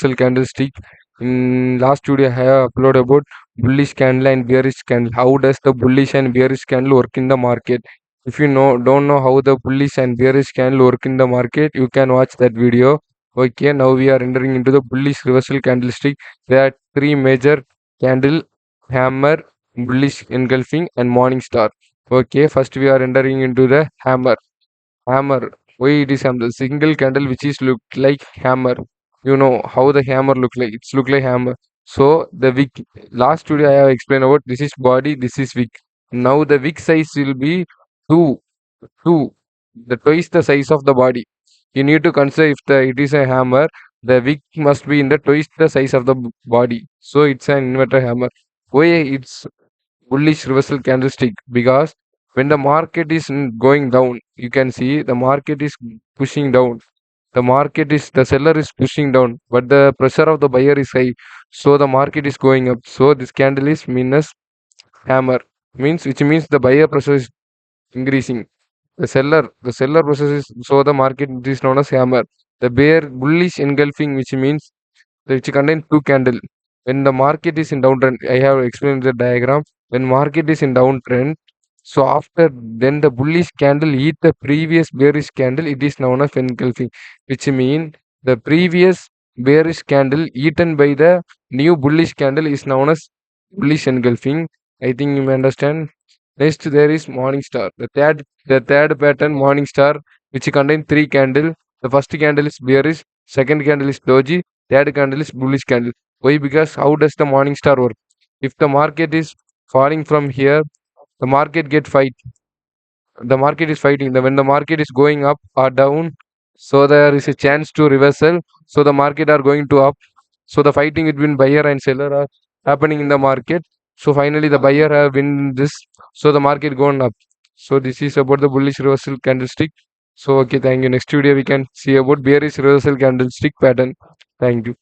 reversal candlestick. In last video, I have uploaded about bullish candle and bearish candle. How does the bullish and bearish candle work in the market? If you don't know how the bullish and bearish candle work in the market, you can watch that video. Okay, now we are entering into the bullish reversal candlestick. There are three major candle: hammer, bullish engulfing, and morning star. Okay, first we are entering into the hammer. Hammer. Why it is hammer? Single candle which is look like hammer. You know how the hammer look like. It's look like hammer. So the wick. Last video I have explained about this is body. This is wick. Now the wick size will be two. Two. The twice the size of the body. You need to consider if it is a hammer. The wick must be in the twice the size of the body. So it's an inverter hammer. Why it's bullish reversal candlestick? Because when the market is going down, you can see the market is pushing down. The seller is pushing down, but the pressure of the buyer is high, so the market is going up. So this candle is means hammer, means which means the buyer pressure is increasing. The seller pressure is, so the market is known as hammer. The bear bullish engulfing, which means which contain two candle. When the market is in downtrend, I have explained the diagram. When market is in downtrend, so after then the bullish candle eat the previous bearish candle, it is known as engulfing, which mean the previous bearish candle eaten by the new bullish candle is known as bullish engulfing. I think you may understand. Next there is morning star. The third pattern morning star, which contain three candle. The first candle is bearish, second candle is doji, third candle is bullish candle. Why? Because how does the morning star work? If the market is falling from here, the market get fight. The market is fighting. When the market is going up or down, so there is a chance to reversal. So the market are going to up. So the fighting between buyer and seller are happening in the market. So finally the buyer have win this. So the market gone up. So this is about the bullish reversal candlestick. So okay, thank you. Next video we can see about bearish reversal candlestick pattern. Thank you.